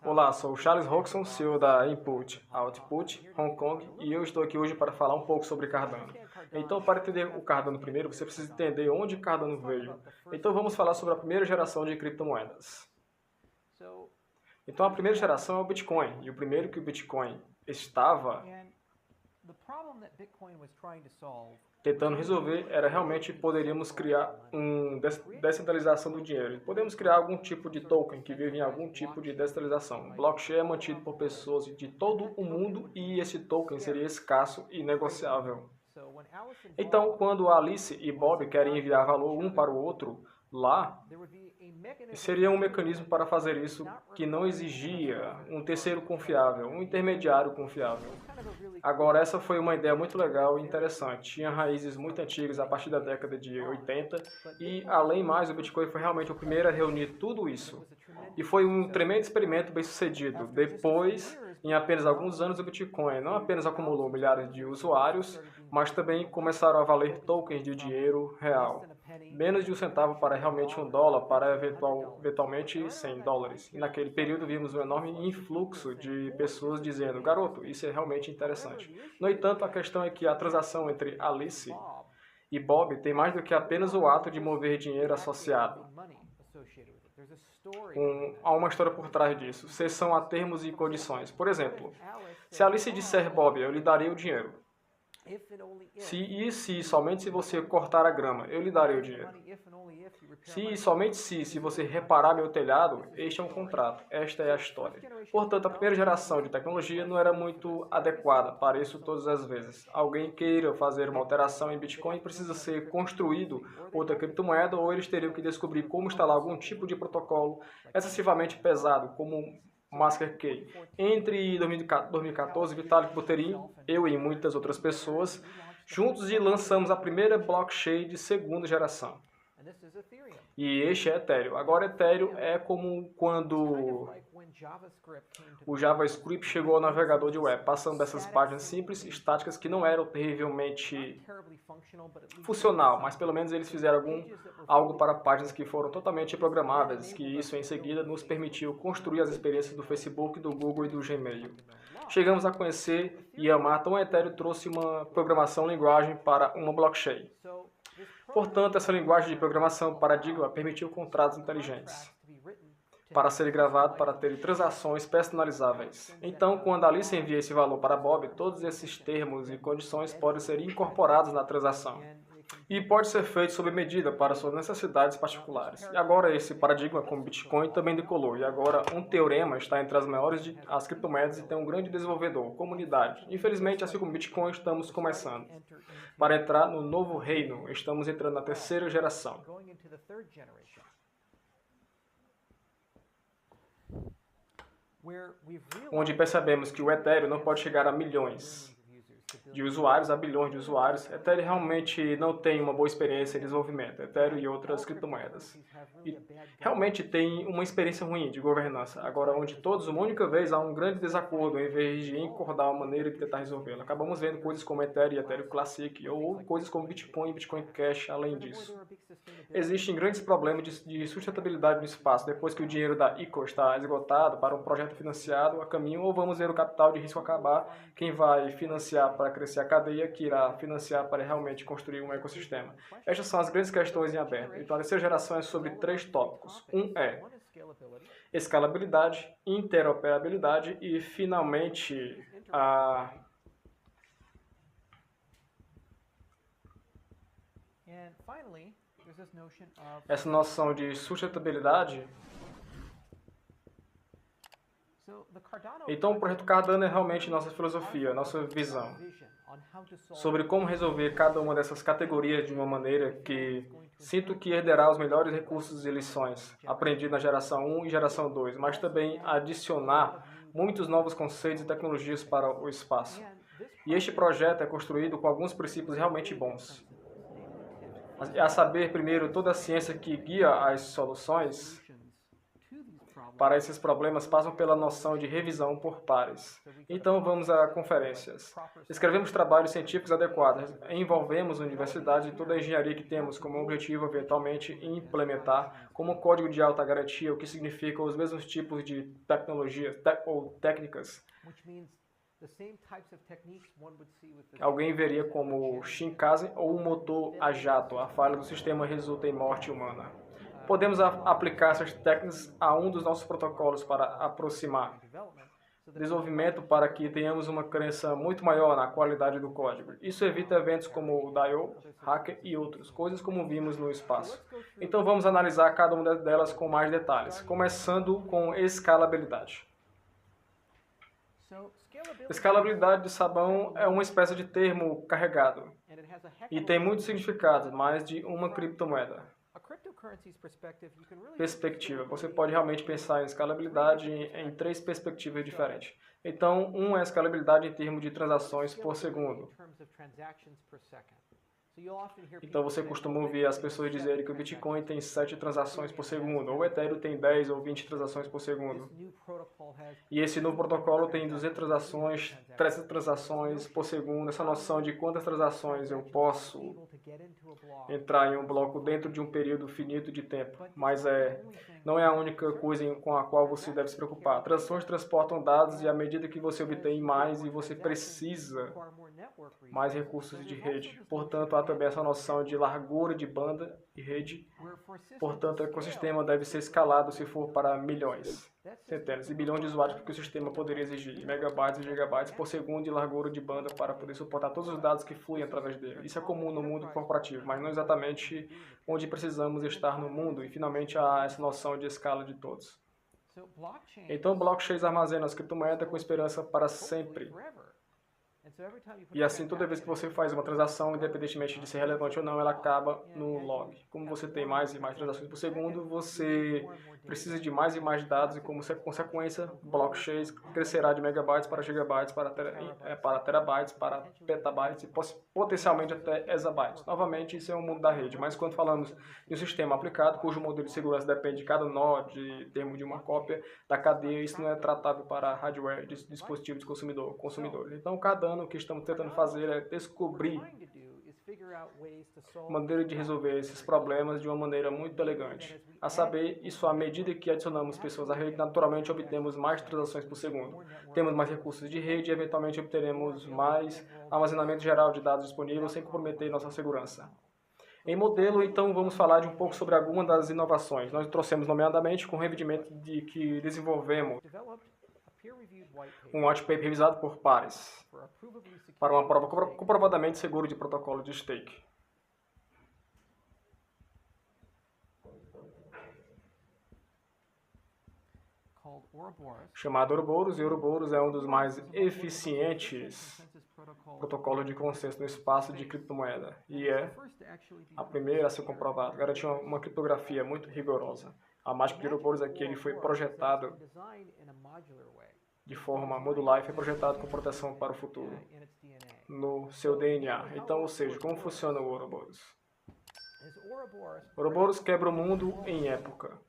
Olá, sou o Charles Roxon, CEO da Input Output Hong Kong, e eu estou aqui hoje para falar um pouco sobre Cardano. Então, para entender o Cardano primeiro, você precisa entender onde Cardano veio. Então, vamos falar sobre a primeira geração de criptomoedas. Então, a primeira geração é o Bitcoin, e o primeiro que o Bitcoin estava tentando resolver era realmente poderíamos criar uma descentralização do dinheiro. Podemos criar algum tipo de token que vive em algum tipo de descentralização. O blockchain é mantido por pessoas de todo o mundo e esse token seria escasso e negociável. Então, quando Alice e Bob querem enviar valor um para o outro, lá seria um mecanismo para fazer isso que não exigia um terceiro confiável, um intermediário confiável. Agora, essa foi uma ideia muito legal e interessante. Tinha raízes muito antigas a partir da década de 80 e, além mais, o Bitcoin foi realmente o primeiro a reunir tudo isso. E foi um tremendo experimento bem sucedido. Depois, em apenas alguns anos, o Bitcoin não apenas acumulou milhares de usuários, mas também começaram a valer tokens de dinheiro real. Menos de um centavo para realmente $1, para eventualmente $100. E naquele período vimos um enorme influxo de pessoas dizendo, garoto, isso é realmente interessante. No entanto, a questão é que a transação entre Alice e Bob tem mais do que apenas o ato de mover dinheiro associado. Há uma história por trás disso. Cessão a termos e condições. Por exemplo, se Alice disser, Bob, eu lhe darei o dinheiro. Se somente se você cortar a grama, eu lhe darei o dinheiro. Se você reparar meu telhado, este é um contrato. Esta é a história. Portanto, a primeira geração de tecnologia não era muito adequada para isso todas as vezes. Alguém queira fazer uma alteração em Bitcoin precisa ser construído outra criptomoeda ou eles teriam que descobrir como instalar algum tipo de protocolo excessivamente pesado, como Master Key. Entre 2014, Vitalik Buterin, eu e muitas outras pessoas, juntos lançamos a primeira blockchain de segunda geração. E este é Ethereum. Agora, Ethereum é como quando o JavaScript chegou ao navegador de web, passando dessas páginas simples, estáticas, que não eram terrivelmente funcional, mas pelo menos eles fizeram algo para páginas que foram totalmente programadas, que isso em seguida nos permitiu construir as experiências do Facebook, do Google e do Gmail. Chegamos a conhecer e amar, então o Ethereum trouxe uma programação linguagem para uma blockchain. Portanto, essa linguagem de programação paradigma permitiu contratos inteligentes para ser gravado para ter transações personalizáveis. Então, quando a Alice envia esse valor para Bob, todos esses termos e condições podem ser incorporados na transação. E pode ser feito sob medida para suas necessidades particulares. E agora esse paradigma com Bitcoin também decolou. E agora um teorema está entre as maiores as criptomoedas e tem um grande desenvolvedor, comunidade. Infelizmente, assim como Bitcoin, estamos começando. Para entrar no novo reino, estamos entrando na terceira geração. Onde percebemos que o Ethereum não pode chegar a milhões de usuários, a bilhões de usuários. Ethereum realmente não tem uma boa experiência em desenvolvimento, Ethereum e outras criptomoedas. E realmente tem uma experiência ruim de governança, agora onde todos, uma única vez, há um grande desacordo em vez de encordar uma maneira de tentar resolvê-lo. Acabamos vendo coisas como Ethereum e Ethereum Classic, ou coisas como Bitcoin e Bitcoin Cash além disso. Existem grandes problemas de sustentabilidade no espaço, depois que o dinheiro da ICO está esgotado para um projeto financiado a caminho, ou vamos ver o capital de risco acabar, quem vai financiar para crescer a cadeia, que irá financiar para realmente construir um ecossistema. Estas são as grandes questões em aberto. Então, a terceira geração é sobre 3 tópicos. Um é escalabilidade, interoperabilidade e, finalmente, essa noção de sustentabilidade. Então, o projeto Cardano é realmente nossa filosofia, nossa visão sobre como resolver cada uma dessas categorias de uma maneira que sinto que herderá os melhores recursos e lições aprendidos na geração 1 e geração 2, mas também adicionar muitos novos conceitos e tecnologias para o espaço. E este projeto é construído com alguns princípios realmente bons. A saber, primeiro, toda a ciência que guia as soluções para esses problemas passam pela noção de revisão por pares. Então vamos a conferências. Escrevemos trabalhos científicos adequados, envolvemos universidades e toda a engenharia que temos como objetivo eventualmente implementar como código de alta garantia, o que significa os mesmos tipos de tecnologias ou técnicas que alguém veria como Shinkansen ou um motor a jato. A falha do sistema resulta em morte humana. Podemos aplicar essas técnicas a um dos nossos protocolos para aproximar desenvolvimento para que tenhamos uma crença muito maior na qualidade do código. Isso evita eventos como o DIO, hacker e outros, coisas como vimos no espaço. Então vamos analisar cada uma delas com mais detalhes, começando com escalabilidade. Escalabilidade de sabão é uma espécie de termo carregado e tem muitos significados, mais de uma criptomoeda. Perspectiva. Você pode realmente pensar em escalabilidade em três perspectivas diferentes. Então, é a escalabilidade em termos de transações por segundo. Então você costuma ouvir as pessoas dizerem que o Bitcoin tem 7 transações por segundo, ou o Ethereum tem 10 ou 20 transações por segundo. E esse novo protocolo tem 200 transações, 300 transações por segundo. Essa noção de quantas transações eu posso entrar em um bloco dentro de um período finito de tempo. Mas não é a única coisa com a qual você deve se preocupar. Transações transportam dados e à medida que você obtém mais e você precisa mais recursos de rede. Portanto, há também essa noção de largura de banda e rede. Portanto, o ecossistema deve ser escalado se for para milhões, centenas e bilhões de usuários, porque o sistema poderia exigir megabytes e gigabytes por segundo de largura de banda para poder suportar todos os dados que fluem através dele. Isso é comum no mundo corporativo, mas não exatamente onde precisamos estar no mundo, e finalmente há essa noção de escala de todos. Então, blockchains armazenam as criptomoedas com esperança para sempre. E assim, toda vez que você faz uma transação, independentemente de ser relevante ou não, ela acaba no log. Como você tem mais e mais transações por segundo, você precisa de mais e mais dados e, como consequência, blockchains crescerá de megabytes para gigabytes, para terabytes, para petabytes e potencialmente até exabytes. Novamente, isso é um mundo da rede, mas quando falamos de um sistema aplicado, cujo modelo de segurança depende de cada nó, de termo de uma cópia da cadeia, isso não é tratável para hardware de dispositivos consumidores. Então, cada ano o que estamos tentando fazer é descobrir maneira de resolver esses problemas de uma maneira muito elegante. A saber, isso à medida que adicionamos pessoas à rede, naturalmente obtemos mais transações por segundo. Temos mais recursos de rede e eventualmente obteremos mais armazenamento geral de dados disponíveis sem comprometer nossa segurança. Em modelo, então, vamos falar de um pouco sobre algumas das inovações. Nós trouxemos, nomeadamente, com o rendimento de que desenvolvemos um white paper revisado por pares para uma prova comprovadamente segura de protocolo de stake. Chamado Ouroboros, e Ouroboros é um dos mais eficientes protocolos de consenso no espaço de criptomoeda e é a primeira a ser comprovado. Garante uma criptografia muito rigorosa. A mágica de Ouroboros é que ele foi projetado de forma modular e foi projetado com proteção para o futuro no seu DNA. Então, ou seja, como funciona o Ouroboros? Ouroboros quebra o mundo em época.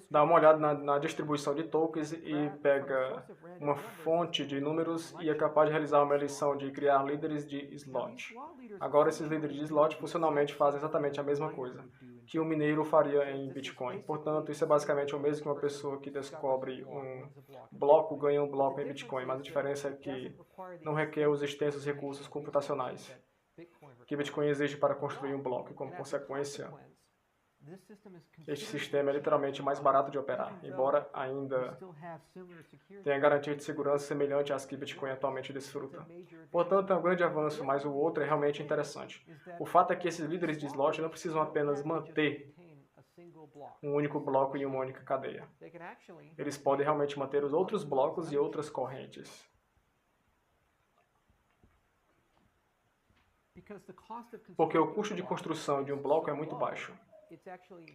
Dá uma olhada na distribuição de tokens e pega uma fonte de números e é capaz de realizar uma eleição de criar líderes de slot. Agora, esses líderes de slot funcionalmente fazem exatamente a mesma coisa que um mineiro faria em Bitcoin. Portanto, isso é basicamente o mesmo que uma pessoa que descobre um bloco ganha um bloco em Bitcoin, mas a diferença é que não requer os extensos recursos computacionais que Bitcoin exige para construir um bloco e, como consequência, este sistema é literalmente mais barato de operar, embora ainda tenha garantia de segurança semelhante às que Bitcoin atualmente desfruta. Portanto, é um grande avanço, mas o outro é realmente interessante. O fato é que esses líderes de slot não precisam apenas manter um único bloco em uma única cadeia. Eles podem realmente manter os outros blocos e outras correntes. Porque o custo de construção de um bloco é muito baixo.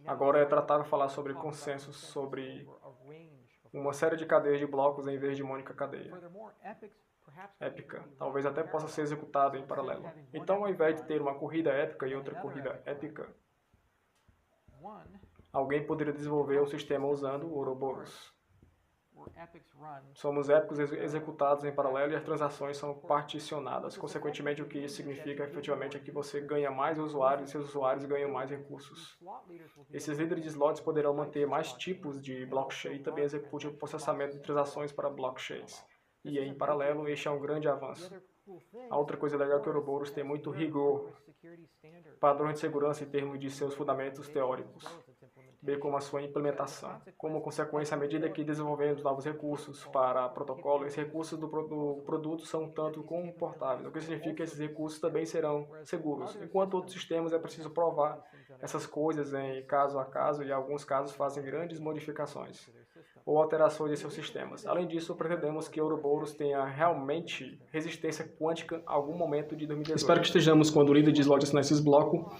Agora é tratável falar sobre consensos sobre uma série de cadeias de blocos em vez de uma única cadeia. épica, talvez até possa ser executada em paralelo. Então, ao invés de ter uma corrida épica e outra corrida épica, alguém poderia desenvolver um sistema usando Ouroboros. Somos épicos executados em paralelo e as transações são particionadas. Consequentemente, o que isso significa efetivamente é que você ganha mais usuários e seus usuários ganham mais recursos. Esses líderes de slots poderão manter mais tipos de blockchain e também executam o processamento de transações para blockchains. E em paralelo, este é um grande avanço. A outra coisa legal é que o Ouroboros tem muito rigor, padrões de segurança em termos de seus fundamentos teóricos, bem como a sua implementação. Como consequência, à medida que desenvolvemos novos recursos para protocolo, esses recursos do produto são tanto comportáveis, o que significa que esses recursos também serão seguros. Enquanto outros sistemas é preciso provar essas coisas em caso a caso e, em alguns casos, fazem grandes modificações ou alterações de seus sistemas. Além disso, pretendemos que Ouroboros tenha realmente resistência quântica em algum momento de 2018. Espero que estejamos quando o líder de slot assinar esses blocos.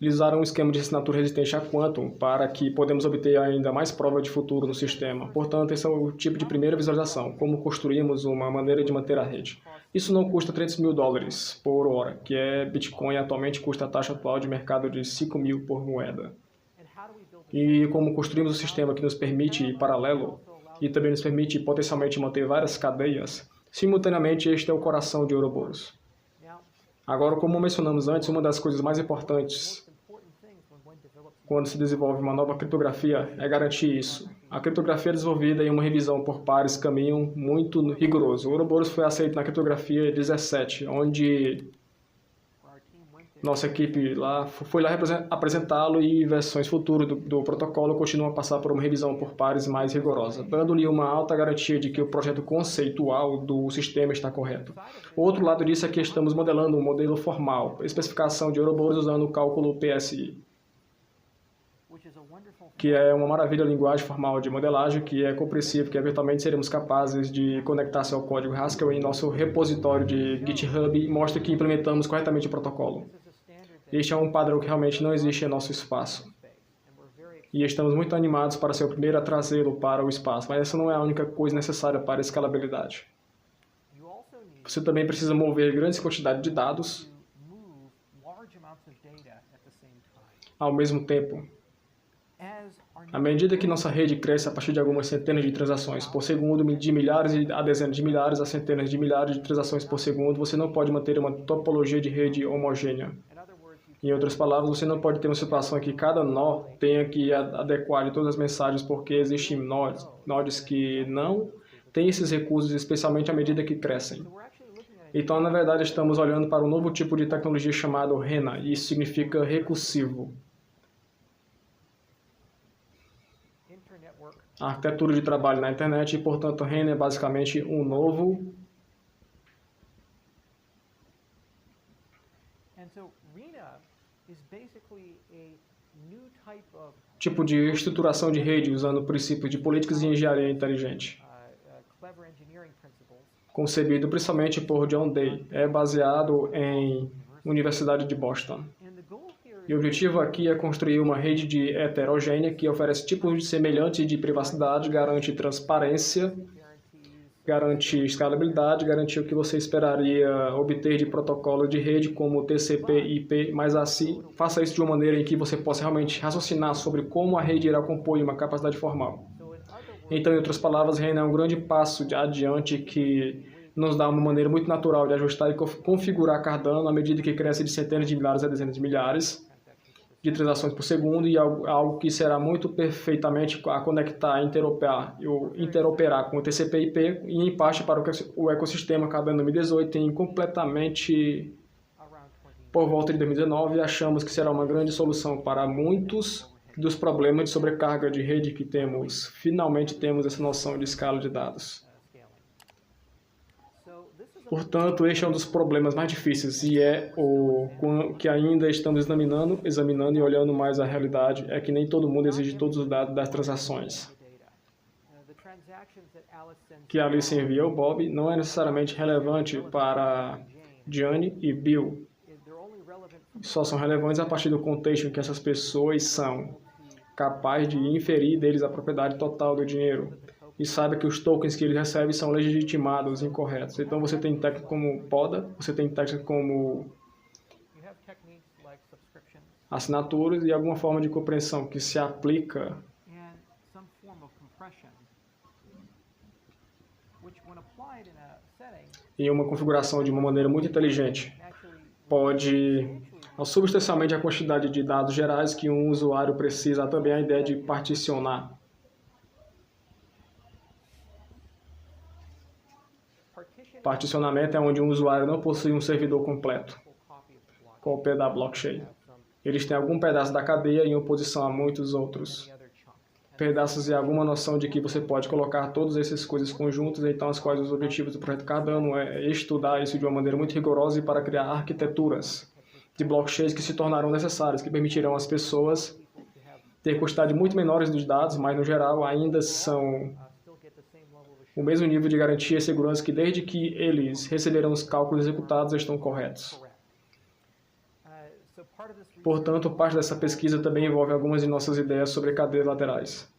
Eles usaram um esquema de assinatura resistente a Quantum para que podemos obter ainda mais prova de futuro no sistema. Portanto, esse é o tipo de primeira visualização, como construímos uma maneira de manter a rede. Isso não custa $300.000 por hora, que é Bitcoin atualmente custa a taxa atual de mercado de 5.000 por moeda. E como construímos um sistema que nos permite ir paralelo e também nos permite potencialmente manter várias cadeias, simultaneamente este é o coração de Ouroboros. Agora, como mencionamos antes, uma das coisas mais importantes quando se desenvolve uma nova criptografia é garantir isso. A criptografia desenvolvida em uma revisão por pares caminho muito rigoroso. O Ouroboros foi aceito na criptografia 17, onde nossa equipe foi lá apresentá-lo e versões futuras do protocolo continuam a passar por uma revisão por pares mais rigorosa, dando-lhe uma alta garantia de que o projeto conceitual do sistema está correto. O outro lado disso é que estamos modelando um modelo formal, especificação de Ouroboros usando o cálculo PSI, que é uma maravilha linguagem formal de modelagem, que é compreensível, que eventualmente seremos capazes de conectar seu código Haskell em nosso repositório de GitHub e mostra que implementamos corretamente o protocolo. Este é um padrão que realmente não existe em nosso espaço. E estamos muito animados para ser o primeiro a trazê-lo para o espaço, mas essa não é a única coisa necessária para a escalabilidade. Você também precisa mover grandes quantidades de dados ao mesmo tempo. À medida que nossa rede cresce a partir de algumas centenas de transações por segundo, de milhares a dezenas de milhares a centenas de milhares de transações por segundo, você não pode manter uma topologia de rede homogênea. Em outras palavras, você não pode ter uma situação em que cada nó tenha que adequar de todas as mensagens, porque existem nodes que não têm esses recursos, especialmente à medida que crescem. Então, na verdade, estamos olhando para um novo tipo de tecnologia chamado RENA, e isso significa recursivo. A arquitetura de trabalho na internet, e, portanto, RENA é basicamente um novo tipo de estruturação de rede usando princípios de políticas e engenharia inteligente, concebido principalmente por John Day. É baseado em Universidade de Boston. E o objetivo aqui é construir uma rede de heterogênea que oferece tipos semelhantes de privacidade, garante transparência, garante escalabilidade, garante o que você esperaria obter de protocolo de rede como TCP/IP, mas assim, faça isso de uma maneira em que você possa realmente raciocinar sobre como a rede irá compor uma capacidade formal. Então, em outras palavras, RENA é um grande passo adiante que nos dá uma maneira muito natural de ajustar e configurar Cardano à medida que cresce de centenas de milhares a dezenas de milhares de transações por segundo e algo que será muito perfeitamente a conectar, interoperar com o TCP/IP e em parte para o ecossistema Cardano 2018 tem completamente por volta de 2019 achamos que será uma grande solução para muitos dos problemas de sobrecarga de rede que temos. Finalmente temos essa noção de escala de dados. Portanto, este é um dos problemas mais difíceis e é o que ainda estamos examinando e olhando mais a realidade, é que nem todo mundo exige todos os dados das transações. Que a Alice envia ao Bob não é necessariamente relevante para Gianni e Bill. Só são relevantes a partir do contexto em que essas pessoas são capazes de inferir deles a propriedade total do dinheiro. e saiba que os tokens que ele recebe são legitimados incorretos. Então você tem técnicas como poda, você tem técnicas como assinaturas e alguma forma de compreensão que se aplica em uma configuração de uma maneira muito inteligente. Pode substancialmente a quantidade de dados gerais que um usuário precisa, também a ideia de particionar. Particionamento é onde um usuário não possui um servidor completo, cópia da blockchain. Eles têm algum pedaço da cadeia em oposição a muitos outros pedaços e alguma noção de que você pode colocar todas essas coisas conjuntas, então as quais os objetivos do projeto Cardano é estudar isso de uma maneira muito rigorosa e para criar arquiteturas de blockchains que se tornarão necessárias, que permitirão às pessoas ter quantidade muito menores dos dados, mas no geral ainda são o mesmo nível de garantia e segurança que desde que eles receberão os cálculos executados estão corretos. Portanto, parte dessa pesquisa também envolve algumas de nossas ideias sobre cadeias laterais.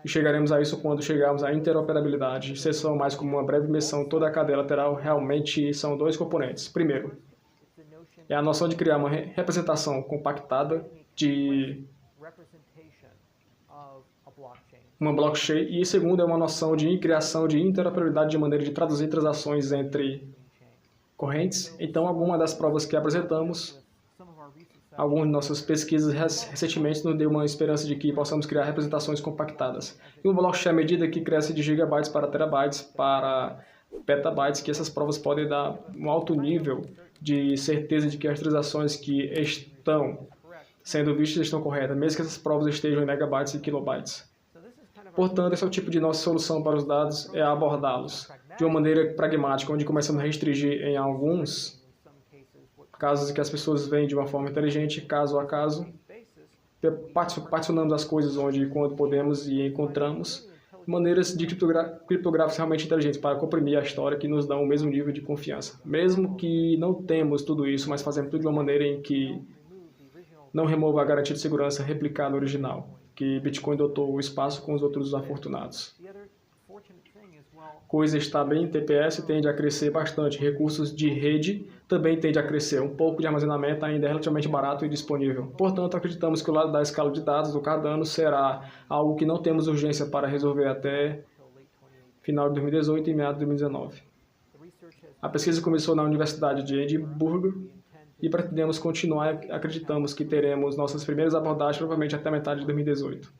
E chegaremos a isso quando chegarmos à interoperabilidade. Seção mais como uma breve menção, toda a cadeia lateral realmente são dois componentes. Primeiro, é a noção de criar uma representação compactada de uma blockchain. E segundo, é uma noção de criação de interoperabilidade de maneira de traduzir transações entre correntes. Então, alguma das provas que apresentamos, algumas de nossas pesquisas recentemente nos deu uma esperança de que possamos criar representações compactadas. E um blockchain, à medida que cresce de gigabytes para terabytes, para petabytes, que essas provas podem dar um alto nível de certeza de que as transações que estão sendo vistas estão corretas, mesmo que essas provas estejam em megabytes e kilobytes. Portanto, esse é o tipo de nossa solução para os dados, é abordá-los de uma maneira pragmática, onde começamos a restringir em alguns casos que as pessoas veem de uma forma inteligente, caso a caso, particionamos as coisas onde e quando podemos e encontramos maneiras de criptográficas realmente inteligentes para comprimir a história que nos dão o mesmo nível de confiança. Mesmo que não temos tudo isso, mas fazemos tudo de uma maneira em que não remova a garantia de segurança replicada original, que Bitcoin dotou o espaço com os outros afortunados. Coisa está bem, TPS tende a crescer bastante, recursos de rede também tende a crescer, um pouco de armazenamento ainda é relativamente barato e disponível. Portanto, acreditamos que o lado da escala de dados do Cardano será algo que não temos urgência para resolver até final de 2018 e meados de 2019. A pesquisa começou na Universidade de Edimburgo e pretendemos continuar e acreditamos que teremos nossas primeiras abordagens provavelmente até metade de 2018.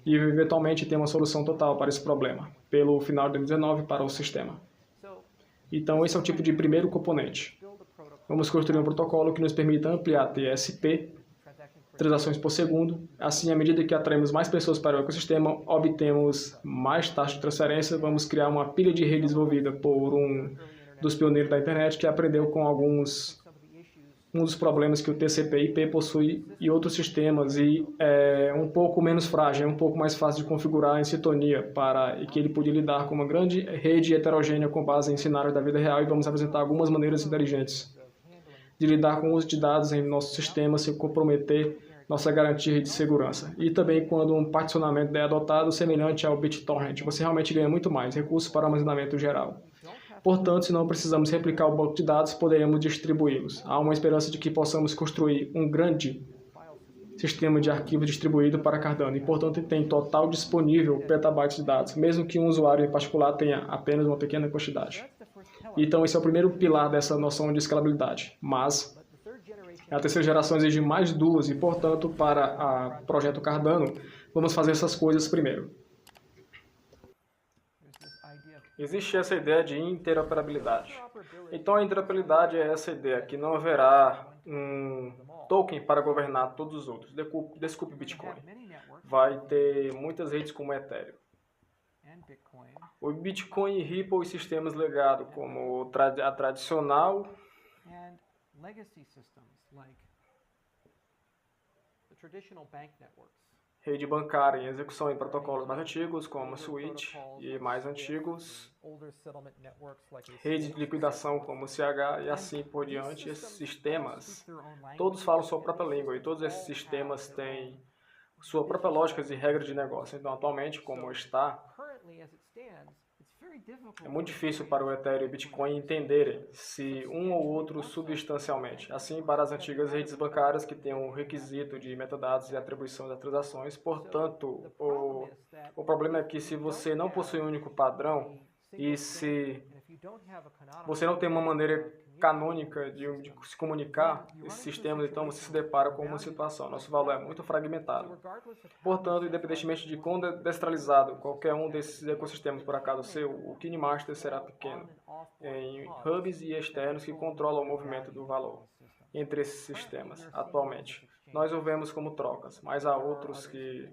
E eventualmente ter uma solução total para esse problema, pelo final de 2019 para o sistema. Então esse é o tipo de primeiro componente. Vamos construir um protocolo que nos permita ampliar TSP, transações por segundo. Assim, à medida que atraímos mais pessoas para o ecossistema, obtemos mais taxa de transferência. Vamos criar uma pilha de rede desenvolvida por um dos pioneiros da internet que aprendeu com um dos problemas que o TCP/IP possui e outros sistemas e é um pouco menos frágil, é um pouco mais fácil de configurar em sintonia e que ele podia lidar com uma grande rede heterogênea com base em cenários da vida real e vamos apresentar algumas maneiras inteligentes de lidar com o uso de dados em nosso sistema sem comprometer nossa garantia de segurança. E também quando um particionamento é adotado semelhante ao BitTorrent, você realmente ganha muito mais recursos para armazenamento geral. Portanto, se não precisamos replicar o banco de dados, poderemos distribuí-los. Há uma esperança de que possamos construir um grande sistema de arquivo distribuído para Cardano e, portanto, tem total disponível petabytes de dados, mesmo que um usuário em particular tenha apenas uma pequena quantidade. Então, esse é o primeiro pilar dessa noção de escalabilidade. Mas a terceira geração exige mais duas e, portanto, para o projeto Cardano, vamos fazer essas coisas primeiro. Existe essa ideia de interoperabilidade. Então, a interoperabilidade é essa ideia que não haverá um token para governar todos os outros. Desculpe Bitcoin. Vai ter muitas redes como Ethereum. O Bitcoin e Ripple e sistemas legados como a tradicional rede bancária em execução em protocolos mais antigos, como Switch, e mais antigos, rede de liquidação como CH e assim por diante. Esses sistemas, todos falam sua própria língua e todos esses sistemas têm sua própria lógica e regras de negócio. Então, atualmente, como está, é muito difícil para o Ethereum e o Bitcoin entenderem se um ou outro substancialmente. Assim, para as antigas redes bancárias que têm um requisito de metadados e atribuição das transações, portanto, o problema é que se você não possui um único padrão e se você não tem uma maneira canônica de se comunicar esses sistemas, então você se depara com uma situação. Nosso valor é muito fragmentado. Portanto, independentemente de quão descentralizado qualquer um desses ecossistemas por acaso seu, o KineMaster será pequeno em hubs e externos que controlam o movimento do valor entre esses sistemas. Atualmente, nós o vemos como trocas, mas há outros que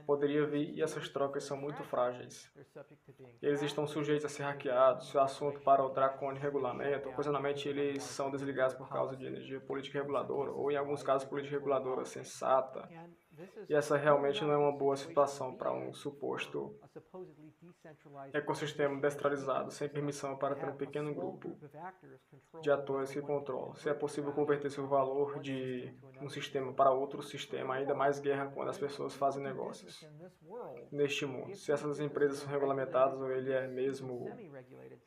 poderia vir e essas trocas são muito frágeis. Eles estão sujeitos a ser hackeados. Se o assunto para o Draconian regulamento, ocasionalmente eles são desligados por causa de energia política reguladora, ou em alguns casos política reguladora sensata. E essa realmente não é uma boa situação para um suposto ecossistema descentralizado, sem permissão para ter um pequeno grupo de atores que controlam. Se é possível converter seu valor de um sistema para outro sistema, ainda mais guerra quando as pessoas fazem negócios neste mundo. Se essas empresas são regulamentadas ou ele é mesmo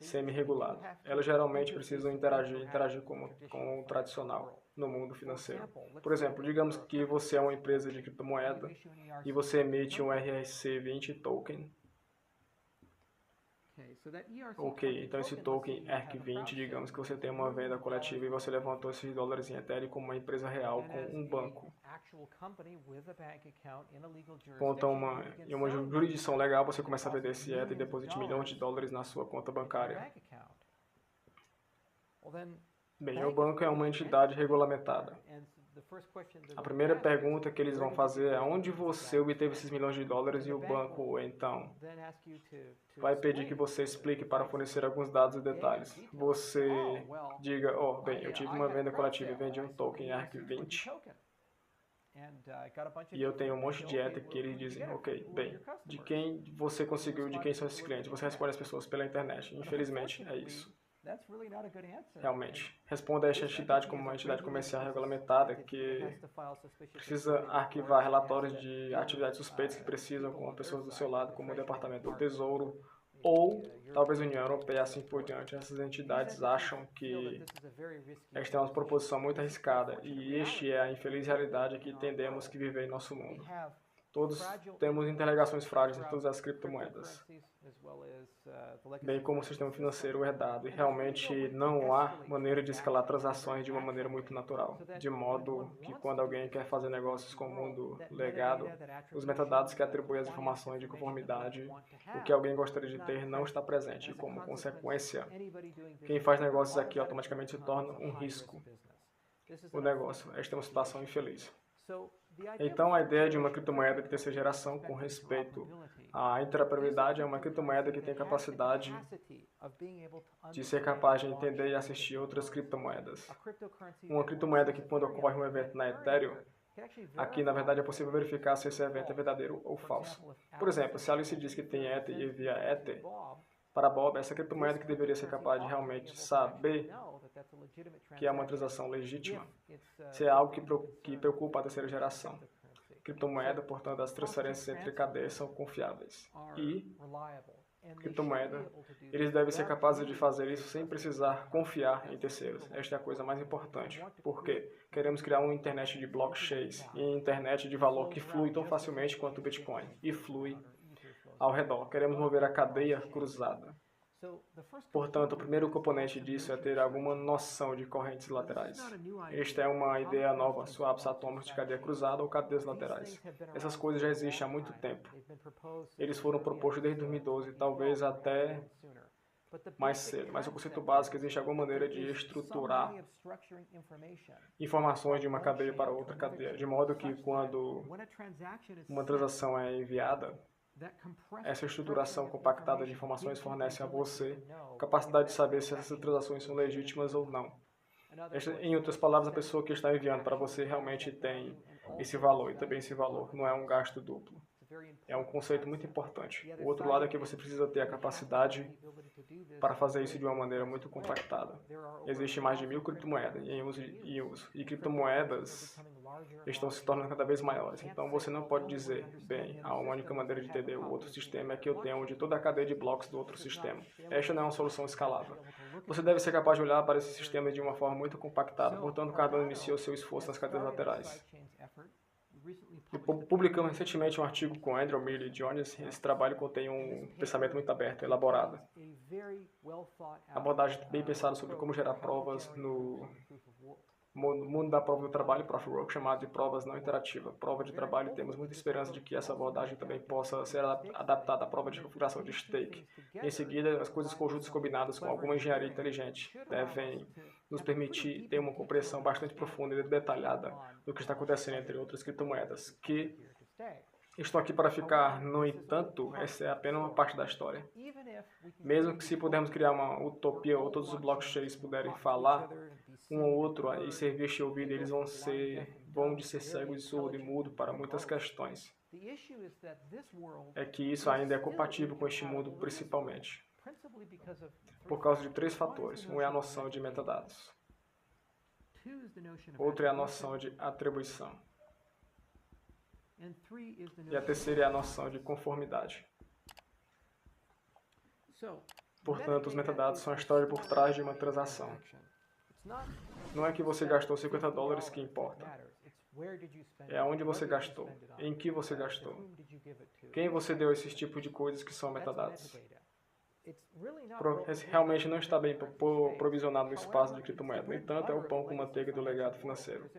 semi-regulado, elas geralmente precisam interagir com o tradicional no mundo financeiro. Por exemplo, digamos que você é uma empresa de criptomoeda e você emite um ERC20 token. Ok, então esse token ERC20, digamos que você tem uma venda coletiva e você levantou esses dólares em Ethereum como uma empresa real com um banco. Conta em uma jurisdição legal, você começa a vender esse Ether e deposita milhões de dólares na sua conta bancária. Bem, o banco é uma entidade regulamentada. A primeira pergunta que eles vão fazer é onde você obteve esses milhões de dólares e o banco, então, vai pedir que você explique para fornecer alguns dados e detalhes. Você diga, bem, eu tive uma venda coletiva e vendi um token ERC20 e eu tenho um monte de Ether que eles dizem, ok, bem, de quem você conseguiu, de quem são esses clientes? Você responde às pessoas pela internet. Infelizmente, é isso. Realmente. Responda a esta entidade como uma entidade comercial regulamentada que precisa arquivar relatórios de atividades suspeitas que precisam com pessoas do seu lado, como o Departamento do Tesouro ou talvez a União Europeia, assim por diante. Essas entidades acham que esta é uma proposição muito arriscada e este é a infeliz realidade que tendemos que viver em nosso mundo. Todos temos interligações frágeis em todas as criptomoedas, bem como o sistema financeiro herdado, e realmente não há maneira de escalar transações de uma maneira muito natural, de modo que quando alguém quer fazer negócios com o mundo legado, os metadados que atribuem as informações de conformidade, o que alguém gostaria de ter não está presente, e como consequência, quem faz negócios aqui automaticamente se torna um risco. O negócio, esta é uma situação infeliz. Então, a ideia de uma criptomoeda de terceira geração com respeito à interoperabilidade é uma criptomoeda que tem capacidade de ser capaz de entender e assistir outras criptomoedas. Uma criptomoeda que, quando ocorre um evento na Ethereum, aqui, na verdade, é possível verificar se esse evento é verdadeiro ou falso. Por exemplo, se Alice diz que tem Ether e envia Ether para Bob, essa criptomoeda que deveria ser capaz de realmente saber que é uma transação legítima, se é algo que preocupa a terceira geração. Criptomoeda, portanto, as transferências entre cadeias são confiáveis. E criptomoeda, eles devem ser capazes de fazer isso sem precisar confiar em terceiros. Esta é a coisa mais importante, porque queremos criar uma internet de blockchains e internet de valor que flui tão facilmente quanto o Bitcoin, e flui ao redor. Queremos mover a cadeia cruzada. Portanto, o primeiro componente disso é ter alguma noção de correntes laterais. Esta é uma ideia nova, swaps atômicos de cadeia cruzada ou cadeias laterais. Essas coisas já existem há muito tempo. Eles foram propostos desde 2012, talvez até mais cedo, mas o conceito básico existe alguma maneira de estruturar informações de uma cadeia para outra cadeia, de modo que quando uma transação é enviada, essa estruturação compactada de informações fornece a você a capacidade de saber se essas transações são legítimas ou não. Em outras palavras, a pessoa que está enviando para você realmente tem esse valor, e também esse valor não é um gasto duplo. É um conceito muito importante. O outro lado é que você precisa ter a capacidade para fazer isso de uma maneira muito compactada. Existem mais de 1000 criptomoedas em uso, e criptomoedas estão se tornando cada vez maiores. Então você não pode dizer, bem, a única maneira de entender o outro sistema é que eu tenho de toda a cadeia de blocos do outro sistema. Esta não é uma solução escalável. Você deve ser capaz de olhar para esse sistema de uma forma muito compactada, portanto Cardano iniciou seu esforço nas cadeias laterais. E publicamos recentemente um artigo com Andrew Miller e Jones. Esse trabalho contém um pensamento muito aberto, elaborado. Abordagem bem pensada sobre como gerar provas no mundo da prova do trabalho, Proof of Work, chamado de provas não interativas. Prova de trabalho, temos muita esperança de que essa abordagem também possa ser adaptada à prova de configuração de stake. Em seguida, as coisas conjuntas combinadas com alguma engenharia inteligente devem nos permitir ter uma compreensão bastante profunda e detalhada do que está acontecendo entre outras criptomoedas, que estão aqui para ficar. No entanto, essa é apenas uma parte da história. Mesmo que se pudermos criar uma utopia ou todos os blockchains puderem falar um ou outro e ser visto e ouvido, eles vão de ser cegos e surdo e mudo para muitas questões. É que isso ainda é compatível com este mundo principalmente por causa de 3 fatores. Um é a noção de metadados. Outro é a noção de atribuição. E a terceira é a noção de conformidade. Portanto, os metadados são a história por trás de uma transação. Não é que você gastou $50 que importa. É aonde você gastou, em que você gastou, quem você deu esses tipos de coisas que são metadados. Realmente não está bem provisionado no espaço de criptomoeda. No entanto, é o pão com manteiga do legado financeiro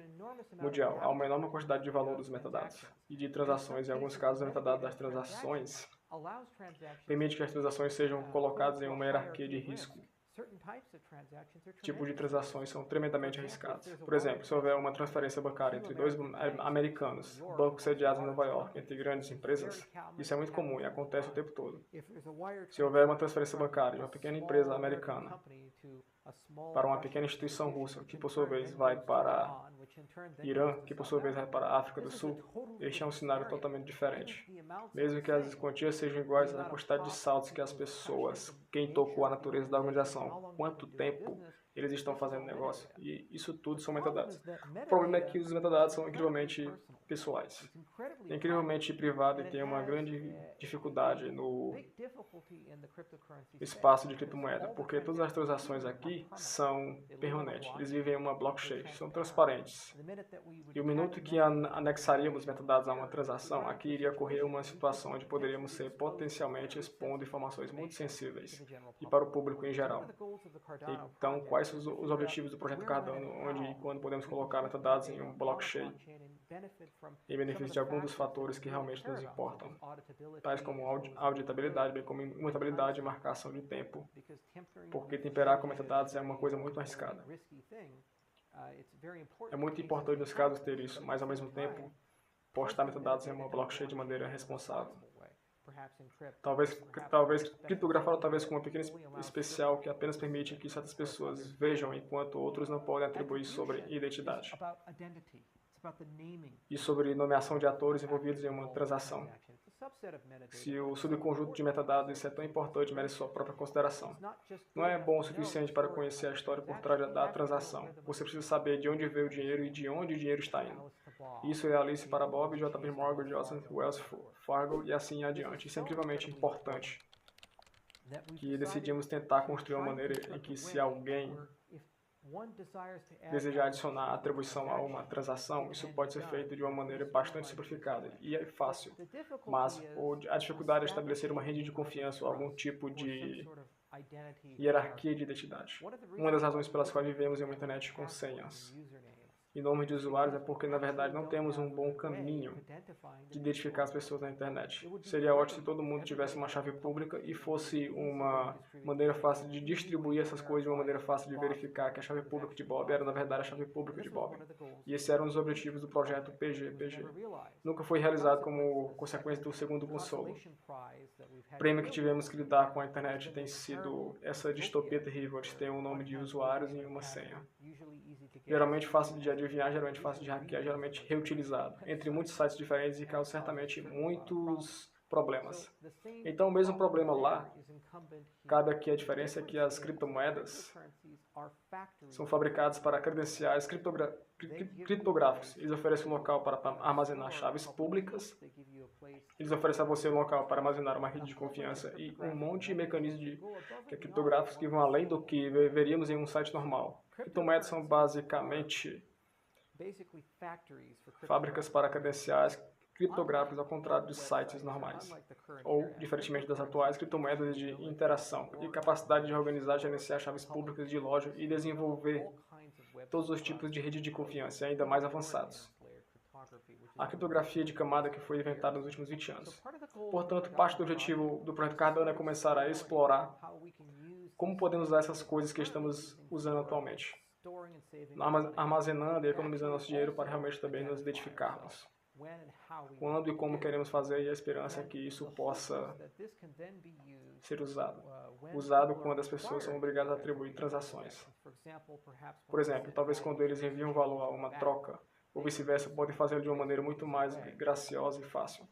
mundial. Há uma enorme quantidade de valor dos metadados e de transações. Em alguns casos, o metadado das transações permite que as transações sejam colocadas em uma hierarquia de risco. Tipos de transações são tremendamente arriscados. Por exemplo, se houver uma transferência bancária entre 2 americanos, bancos sediados em Nova York, entre grandes empresas, isso é muito comum e acontece o tempo todo. Se houver uma transferência bancária de uma pequena empresa americana para uma pequena instituição russa, que por sua vez vai para Irã, que por sua vez vai para a África do Sul, este é um cenário totalmente diferente. Mesmo que as quantias sejam iguais à quantidade de saltos que as pessoas, quem tocou a natureza da organização, quanto tempo eles estão fazendo negócio, e isso tudo são metadados. O problema é que os metadados são incrivelmente pessoais, incrivelmente privados e tem uma grande dificuldade no espaço de criptomoeda, porque todas as transações aqui são permanentes, eles vivem em uma blockchain, são transparentes. E o minuto que anexaríamos metadados a uma transação, aqui iria ocorrer uma situação onde poderíamos ser potencialmente expondo informações muito sensíveis e para o público em geral. Então, quais são os objetivos do projeto Cardano, onde e quando podemos colocar metadados em um blockchain em benefício de alguns dos fatores que realmente nos importam, tais como auditabilidade, bem como imutabilidade e marcação de tempo, porque temperar com metadados é uma coisa muito arriscada. É muito importante nos casos ter isso, mas ao mesmo tempo postar metadados em uma blockchain de maneira responsável. Talvez criptografado talvez com uma pequena especial que apenas permite que certas pessoas vejam enquanto outros não podem atribuir sobre identidade. E sobre nomeação de atores envolvidos em uma transação. Se o subconjunto de metadados isso é tão importante, merece sua própria consideração. Não é bom o suficiente para conhecer a história por trás da transação. Você precisa saber de onde veio o dinheiro e de onde o dinheiro está indo. Isso é Alice para Bob, JP Morgan, Joseph Wells Fargo e assim adiante. Isso é incrivelmente importante. Que decidimos tentar construir uma maneira em que se alguém desejar adicionar atribuição a uma transação, isso pode ser feito de uma maneira bastante simplificada e é fácil, mas a dificuldade é estabelecer uma rede de confiança ou algum tipo de hierarquia de identidade. Uma das razões pelas quais vivemos em uma internet com senhas e nomes de usuários é porque, na verdade, não temos um bom caminho de identificar as pessoas na internet. Seria ótimo se todo mundo tivesse uma chave pública e fosse uma maneira fácil de distribuir essas coisas, de uma maneira fácil de verificar que a chave pública de Bob era, na verdade, a chave pública de Bob. E esse era um dos objetivos do projeto PG. Nunca foi realizado como consequência do segundo consolo. O prêmio que tivemos que lidar com a internet tem sido essa distopia terrível de ter um nome de usuários e uma senha. Geralmente fácil de adivinhar, geralmente fácil de hackear, geralmente reutilizado, entre muitos sites diferentes e causa certamente muitos problemas. Então, o mesmo problema lá, cabe aqui a diferença é que as criptomoedas são fabricadas para credenciais criptográficos. Eles oferecem um local para armazenar chaves públicas, eles oferecem a você um local para armazenar uma rede de confiança e um monte de mecanismos criptográficos que vão além do que veríamos em um site normal. Criptomoedas são basicamente fábricas para credenciais criptográficos ao contrário de sites normais, ou, diferentemente das atuais, criptomoedas de interação e capacidade de organizar e gerenciar chaves públicas de loja e desenvolver todos os tipos de rede de confiança ainda mais avançados. A criptografia de camada que foi inventada nos últimos 20 anos. Portanto, parte do objetivo do projeto Cardano é começar a explorar como podemos usar essas coisas que estamos usando atualmente, armazenando e economizando nosso dinheiro para realmente também nos identificarmos. Quando e como queremos fazer, e a esperança é que isso possa ser usado. Usado quando as pessoas são obrigadas a atribuir transações. Por exemplo, talvez quando eles enviam valor a uma troca, ou vice-versa, podem fazê-lo de uma maneira muito mais graciosa e fácil.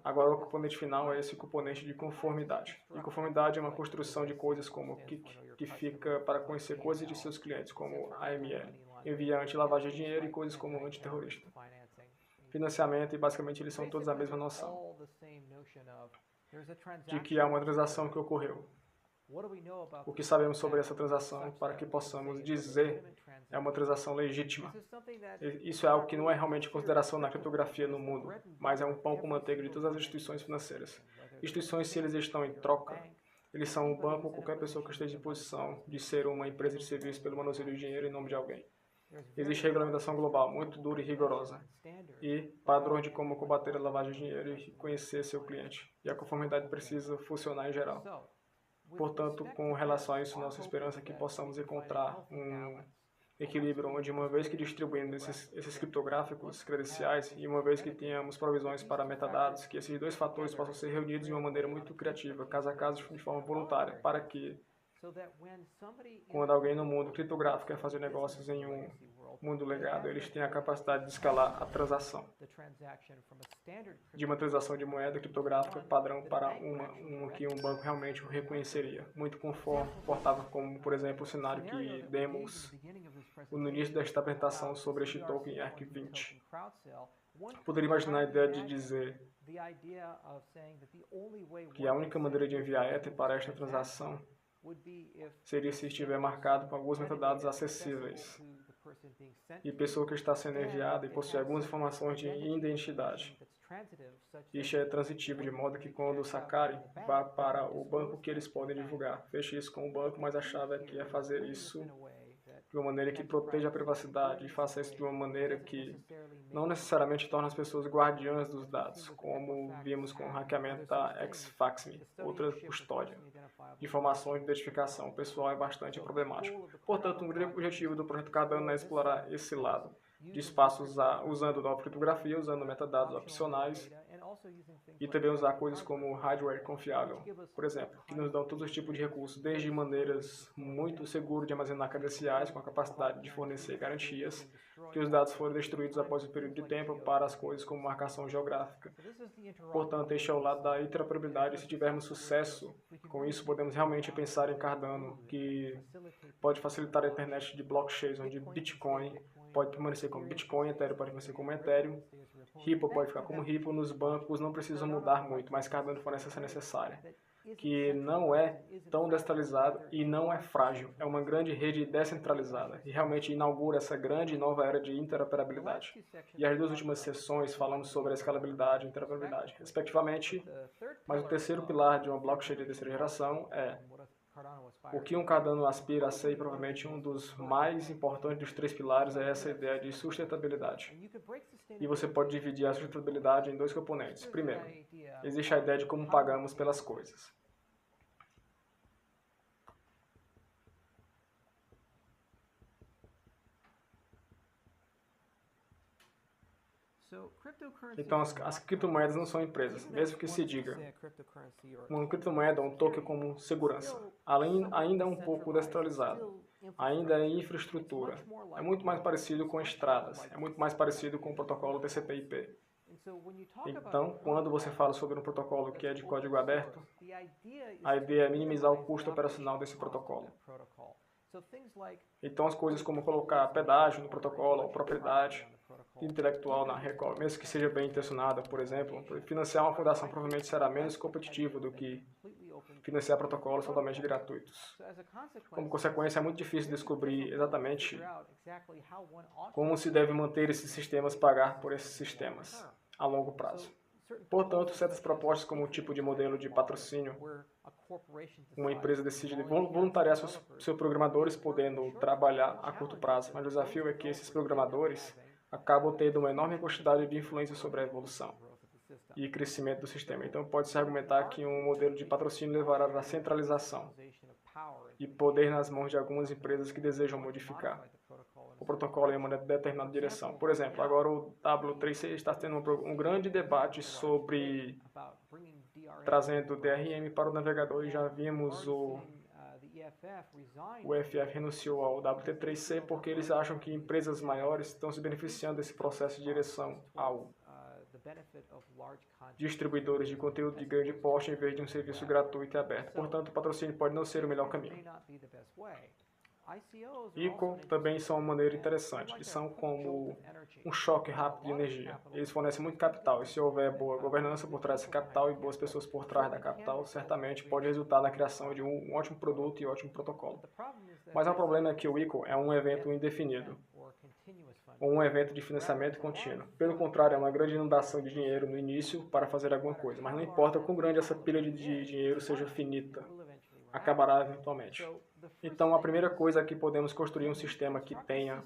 Agora, o componente final é esse componente de conformidade. E conformidade é uma construção de coisas como KIC, que fica para conhecer coisas de seus clientes, como AML, envia anti-lavagem de dinheiro e coisas como antiterrorista. Financiamento, e basicamente eles são todos a mesma noção de que há uma transação que ocorreu. O que sabemos sobre essa transação para que possamos dizer é uma transação legítima. Isso é algo que não é realmente consideração na criptografia no mundo, mas é um pão com manteiga de todas as instituições financeiras. Instituições, se eles estão em troca, eles são um banco ou qualquer pessoa que esteja em posição de ser uma empresa de serviço pelo manuseio de dinheiro em nome de alguém. Existe regulamentação global muito dura e rigorosa, e padrões de como combater a lavagem de dinheiro e conhecer seu cliente. E a conformidade precisa funcionar em geral. Portanto, com relação a isso, nossa esperança é que possamos encontrar um equilíbrio onde, uma vez que distribuímos esses criptográficos credenciais e uma vez que tenhamos provisões para metadados, que esses dois fatores possam ser reunidos de uma maneira muito criativa, caso a caso, de forma voluntária, para que, quando alguém no mundo criptográfico quer fazer negócios em um mundo legado, eles têm a capacidade de escalar a transação de uma transação de moeda criptográfica padrão para uma que um banco realmente o reconheceria, muito confortável, como, por exemplo, o cenário que demos no início desta apresentação sobre este token ERC20. Poderia imaginar a ideia de dizer que a única maneira de enviar Ether para esta transação seria se estiver marcado com alguns metadados acessíveis e pessoa que está sendo enviada e possui algumas informações de identidade. Isso é transitivo, de modo que quando sacarem, vá para o banco que eles podem divulgar. Feche isso com o banco, mas a chave aqui é fazer isso de uma maneira que proteja a privacidade e faça isso de uma maneira que não necessariamente torna as pessoas guardiãs dos dados, como vimos com o hackeamento da Xfaxme, outra custódia de informações de identificação pessoal é bastante problemático. Portanto, um grande objetivo do projeto Cardano é explorar esse lado de espaços usando nova criptografia, usando metadados opcionais e também usar coisas como hardware confiável, por exemplo, que nos dão todos os tipos de recursos, desde maneiras muito seguras de armazenar credenciais com a capacidade de fornecer garantias, que os dados foram destruídos após um período de tempo, para as coisas como marcação geográfica. Portanto, este é o lado da interoperabilidade. Se tivermos sucesso com isso, podemos realmente pensar em Cardano, que pode facilitar a internet de blockchains, onde Bitcoin pode permanecer como Bitcoin, Ethereum pode permanecer como Ethereum, Ripple pode ficar como Ripple, nos bancos não precisam mudar muito, mas Cardano fornece essa necessária, que não é tão descentralizado e não é frágil, é uma grande rede descentralizada e realmente inaugura essa grande nova era de interoperabilidade. E as duas últimas sessões falamos sobre a escalabilidade e interoperabilidade, respectivamente, mas o terceiro pilar de uma blockchain de terceira geração é o que um Cardano aspira a ser, e provavelmente um dos mais importantes dos três pilares, é essa ideia de sustentabilidade. E você pode dividir a sustentabilidade em dois componentes. Primeiro, existe a ideia de como pagamos pelas coisas. Então, as criptomoedas não são empresas, mesmo que se diga uma criptomoeda ou um token como segurança. Ainda é um pouco descentralizado, ainda é infraestrutura. É muito mais parecido com estradas, é muito mais parecido com o protocolo TCP/IP. Então, quando você fala sobre um protocolo que é de código aberto, a ideia é minimizar o custo operacional desse protocolo. Então, as coisas como colocar pedágio no protocolo, ou propriedade intelectual na Record, mesmo que seja bem intencionada, por exemplo, financiar uma fundação provavelmente será menos competitivo do que financiar protocolos totalmente gratuitos. Como consequência, é muito difícil descobrir exatamente como se deve manter esses sistemas, pagar por esses sistemas a longo prazo. Portanto, certas propostas como o tipo de modelo de patrocínio, uma empresa decide voluntariar seus programadores podendo trabalhar a curto prazo, mas o desafio é que esses programadores acabam tendo uma enorme quantidade de influência sobre a evolução e crescimento do sistema. Então, pode-se argumentar que um modelo de patrocínio levará à centralização e poder nas mãos de algumas empresas que desejam modificar o protocolo em uma determinada direção. Por exemplo, agora o W3C está tendo um grande debate sobre trazendo o DRM para o navegador e já vimos o EFF renunciou ao WT3C porque eles acham que empresas maiores estão se beneficiando desse processo de direção ao distribuidores de conteúdo de grande porte em vez de um serviço gratuito e aberto. Portanto, o patrocínio pode não ser o melhor caminho. ICO também são uma maneira interessante. Eles são como um choque rápido de energia. Eles fornecem muito capital e se houver boa governança por trás desse capital e boas pessoas por trás da capital, certamente pode resultar na criação de um ótimo produto e ótimo protocolo. Mas o problema é que o ICO é um evento indefinido, ou um evento de financiamento contínuo. Pelo contrário, é uma grande inundação de dinheiro no início para fazer alguma coisa, mas não importa quão grande essa pilha de dinheiro seja finita, acabará eventualmente. Então, a primeira coisa é que podemos construir um sistema que tenha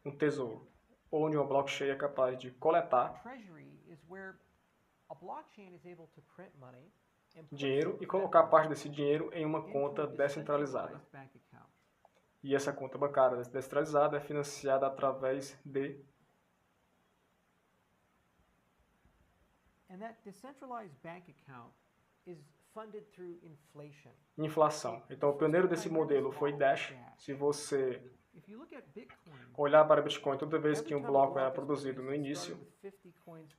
um tesouro, onde uma blockchain é capaz de coletar dinheiro e colocar parte desse dinheiro em uma conta descentralizada. E essa conta bancária descentralizada é financiada através de inflação. Então, o pioneiro desse modelo foi Dash. Se você olhar para Bitcoin, toda vez que um bloco era produzido no início,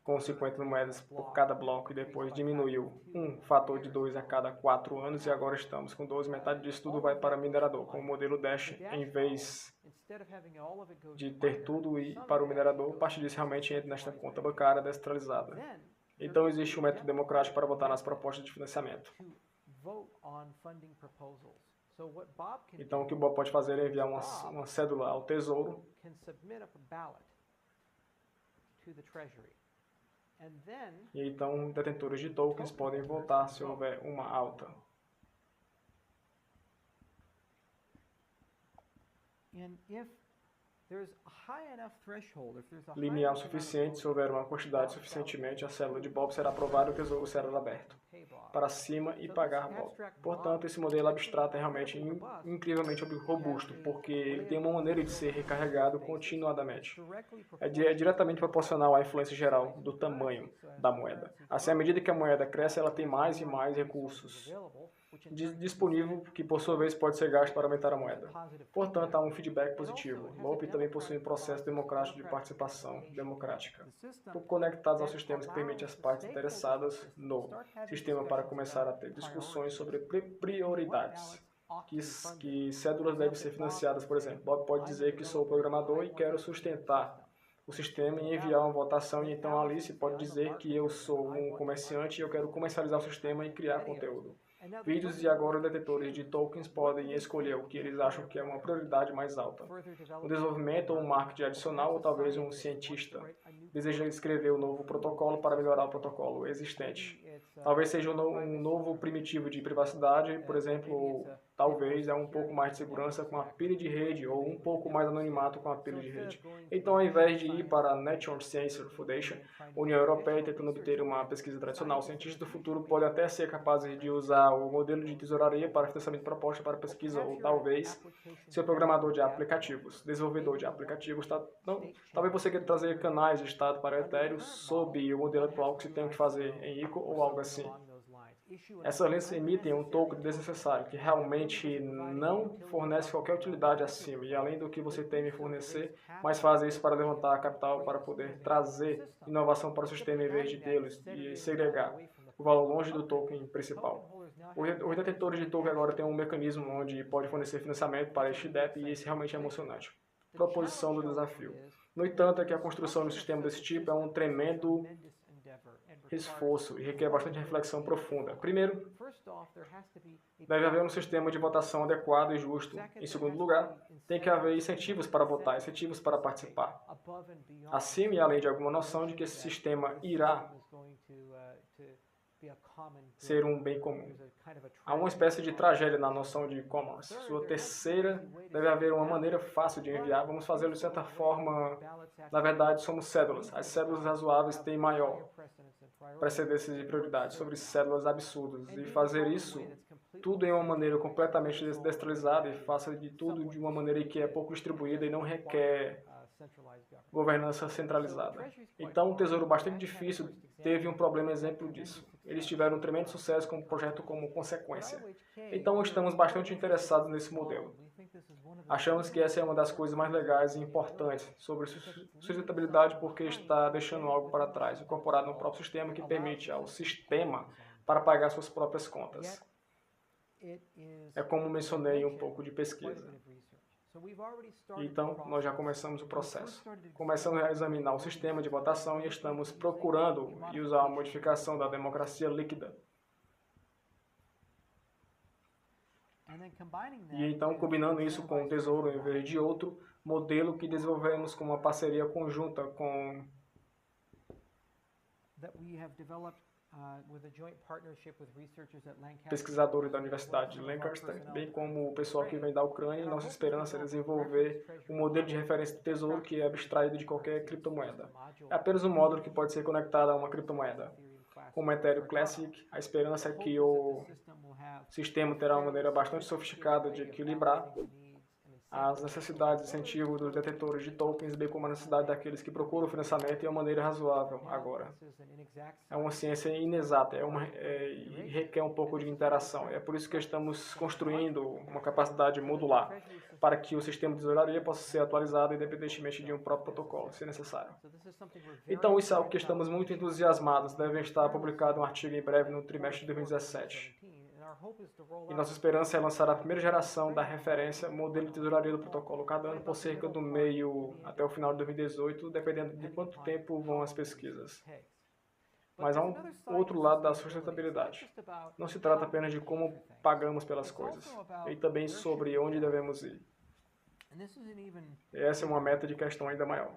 com 50 moedas por cada bloco, e depois diminuiu um fator de 2 a cada 4 anos, e agora estamos com 12, metade disso tudo vai para minerador. Com o modelo Dash, em vez de ter tudo ir para o minerador, parte disso realmente entra nesta conta bancária descentralizada. Então, existe um método democrático para votar nas propostas de financiamento. Então, o que o Bob pode fazer é enviar uma cédula ao Tesouro e então detentores de tokens podem votar se houver uma alta. Limiar o suficiente, se houver uma quantidade suficientemente, a célula de Bob será aprovada e o tesouro será aberto para cima e pagar Bob. Portanto, esse modelo abstrato é realmente incrivelmente robusto, porque ele tem uma maneira de ser recarregado continuadamente. É diretamente proporcional à influência geral do tamanho da moeda. Assim, à medida que a moeda cresce, ela tem mais e mais recursos disponível, que por sua vez pode ser gasto para aumentar a moeda. Portanto, há um feedback positivo. Loop também possui um processo democrático de participação democrática, conectados aos sistemas que permitem às partes interessadas no sistema para começar a ter discussões sobre prioridades. Que cédulas devem ser financiadas, por exemplo. Bob pode dizer que sou programador e quero sustentar o sistema e enviar uma votação, e então a Alice pode dizer que eu sou um comerciante e eu quero comercializar o sistema e criar conteúdo. Vídeos e agora detentores de tokens podem escolher o que eles acham que é uma prioridade mais alta. Um desenvolvimento ou um marketing adicional, ou talvez um cientista deseja escrever um novo protocolo para melhorar o protocolo existente. Talvez seja um novo primitivo de privacidade, por exemplo, ou talvez é um pouco mais de segurança com a pilha de rede, ou um pouco mais anonimato com a pilha de rede. Então, ao invés de ir para a National Science Foundation, União Europeia, tentando obter uma pesquisa tradicional, cientistas do futuro podem até ser capazes de usar o modelo de tesouraria para financiamento de proposta para pesquisa, ou talvez ser programador de aplicativos, desenvolvedor de aplicativos. Talvez você queira trazer canais de estado para Ethereum sob o modelo atual que se tem que fazer em ICO ou algo assim. Essas lentes emitem um token desnecessário, que realmente não fornece qualquer utilidade acima, e além do que você teme fornecer, mas faz isso para levantar capital para poder trazer inovação para o sistema em vez de tê-los e segregar o valor longe do token principal. Os detentores de token agora têm um mecanismo onde pode fornecer financiamento para este DEP e isso realmente é emocionante. Proposição do desafio. No entanto, é que a construção de um sistema desse tipo é um tremendo esforço e requer bastante reflexão profunda. Primeiro, deve haver um sistema de votação adequado e justo. Em segundo lugar, tem que haver incentivos para votar, incentivos para participar. Acima e além de alguma noção de que esse sistema irá ser um bem comum. Há uma espécie de tragédia na noção de commons. Sua terceira, deve haver uma maneira fácil de enviar. Vamos fazê-lo de certa forma. Na verdade, somos cédulas. As cédulas razoáveis têm maior precedência de prioridade sobre cédulas absurdas. E fazer isso tudo em uma maneira completamente descentralizada e faça de tudo de uma maneira que é pouco distribuída e não requer governança centralizada. Então, um tesouro bastante difícil teve um problema exemplo disso. Eles tiveram um tremendo sucesso com o projeto como consequência. Então, estamos bastante interessados nesse modelo. Achamos que essa é uma das coisas mais legais e importantes sobre sustentabilidade porque está deixando algo para trás, incorporado no próprio sistema que permite ao sistema para pagar suas próprias contas. É como mencionei um pouco de pesquisa. Então, nós já começamos o processo. Começamos a examinar o sistema de votação e estamos procurando usar a modificação da democracia líquida. E então, combinando isso com o Tesouro em vez de outro modelo que desenvolvemos com uma parceria conjunta com pesquisadores da Universidade de Lancaster, bem como o pessoal que vem da Ucrânia, e nossa esperança é desenvolver um modelo de referência do Tesouro que é abstraído de qualquer criptomoeda. É apenas um módulo que pode ser conectado a uma criptomoeda. Como Ethereum Classic, a esperança é que o sistema terá uma maneira bastante sofisticada de equilibrar as necessidades e incentivos dos detentores de tokens, bem como a necessidade daqueles que procuram financiamento de uma maneira razoável agora. É uma ciência inexata, e requer um pouco de interação. É por isso que estamos construindo uma capacidade modular, para que o sistema de tesouraria possa ser atualizado independentemente de um próprio protocolo, se necessário. Então, isso é algo que estamos muito entusiasmados. Deve estar publicado um artigo em breve no trimestre de 2017. E nossa esperança é lançar a primeira geração da referência modelo de tesouraria do protocolo cada ano por cerca do meio até o final de 2018, dependendo de quanto tempo vão as pesquisas. Mas há um outro lado da sustentabilidade. Não se trata apenas de como pagamos pelas coisas, e também sobre onde devemos ir. E essa é uma meta de questão ainda maior.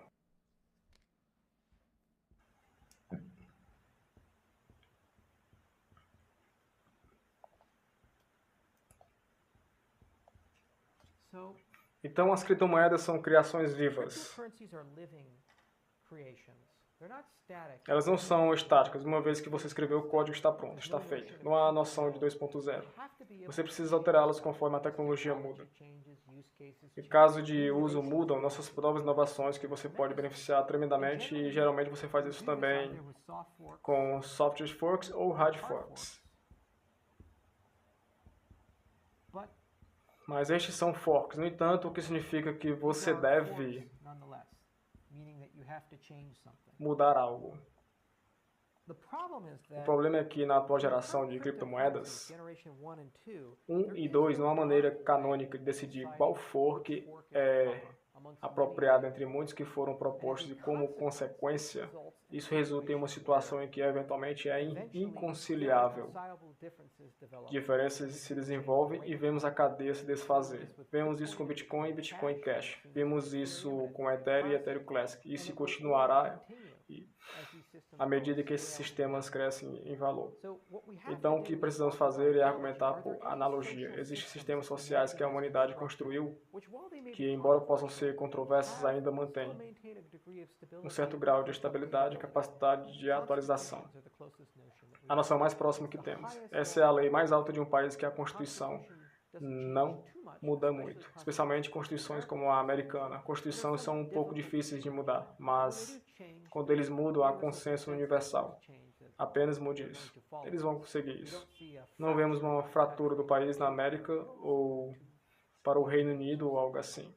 Então, as criptomoedas são criações vivas. Elas não são estáticas, uma vez que você escreveu o código está pronto, está feito. Não há noção de 2.0. Você precisa alterá-las conforme a tecnologia muda. Em caso de uso mudam, nossas novas inovações que você pode beneficiar tremendamente e geralmente você faz isso também com software forks ou hard forks. Mas estes são forks, no entanto, o que significa que você deve mudar algo. O problema é que na atual geração de criptomoedas, 1 e 2 não há maneira canônica de decidir qual fork é apropriado entre muitos que foram propostos e, como consequência, isso resulta em uma situação em que eventualmente é inconciliável. Diferenças se desenvolvem e vemos a cadeia se desfazer. Vemos isso com Bitcoin e Bitcoin Cash. Vemos isso com Ethereum e Ethereum Classic. Isso continuará à medida que esses sistemas crescem em valor. Então, o que precisamos fazer é argumentar por analogia. Existem sistemas sociais que a humanidade construiu que, embora possam ser controversos, ainda mantêm um certo grau de estabilidade e capacidade de atualização. A noção mais próxima que temos. Essa é a lei mais alta de um país que a Constituição não muda muito, especialmente constituições como a americana. Constituições são um pouco difíceis de mudar, mas quando eles mudam, há consenso universal. Apenas mude isso. Eles vão conseguir isso. Não vemos uma fratura do país na América ou para o Reino Unido ou algo assim.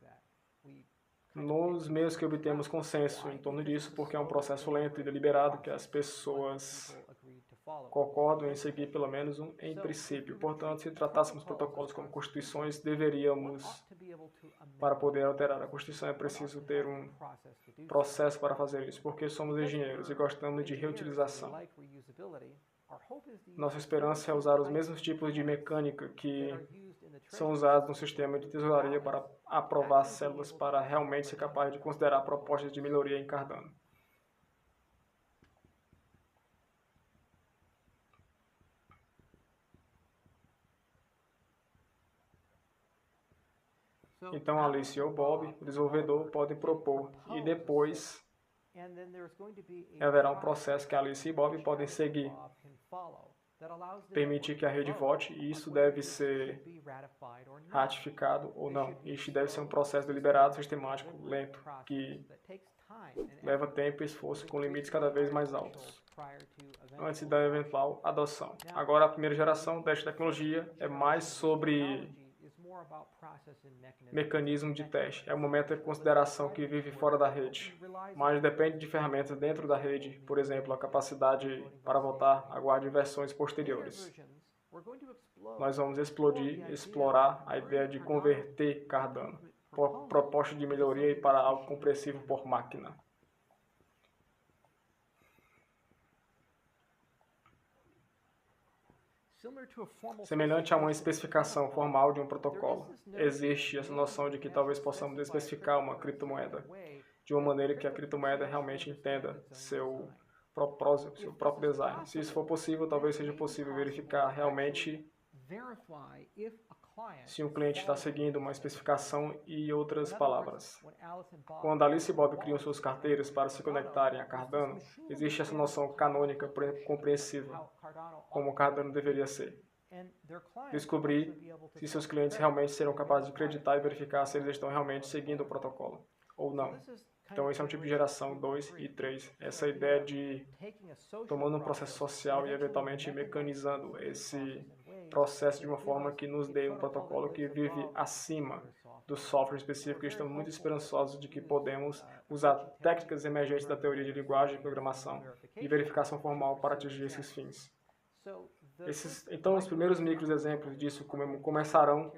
Nos meios que obtemos consenso em torno disso, porque é um processo lento e deliberado que as pessoas concordam em seguir pelo menos um em princípio. Portanto, se tratássemos protocolos como constituições, para poder alterar a Constituição, é preciso ter um processo para fazer isso, porque somos engenheiros e gostamos de reutilização. Nossa esperança é usar os mesmos tipos de mecânica que são usados no sistema de tesouraria para aprovar células para realmente ser capaz de considerar propostas de melhoria em Cardano. Então, Alice ou Bob, o desenvolvedor, podem propor e depois haverá um processo que Alice e Bob podem seguir, permitir que a rede vote e isso deve ser ratificado ou não. Isso deve ser um processo deliberado, sistemático, lento, que leva tempo e esforço com limites cada vez mais altos, antes da eventual adoção. Agora, a primeira geração desta tecnologia é mais sobre mecanismo de teste. É um momento de consideração que vive fora da rede, mas depende de ferramentas dentro da rede, por exemplo, a capacidade para votar, aguarde versões posteriores. Nós vamos explorar a ideia de converter Cardano, proposta de melhoria para algo compressivo por máquina. Semelhante a uma especificação formal de um protocolo, existe essa noção de que talvez possamos especificar uma criptomoeda de uma maneira que a criptomoeda realmente entenda seu propósito, seu próprio design. Se isso for possível, talvez seja possível verificar realmente se um cliente está seguindo uma especificação e outras palavras. Quando Alice e Bob criam suas carteiras para se conectarem a Cardano, existe essa noção canônica compreensível, como Cardano deveria ser. Descobrir se seus clientes realmente serão capazes de acreditar e verificar se eles estão realmente seguindo o protocolo, ou não. Então, esse é um tipo de geração 2 e 3. Essa ideia de tomando um processo social e, eventualmente, mecanizando esse processo de uma forma que nos dê um protocolo que vive acima do software específico. E estamos muito esperançosos de que podemos usar técnicas emergentes da teoria de linguagem de programação e verificação formal para atingir esses fins. Então, os primeiros micros exemplos disso começarão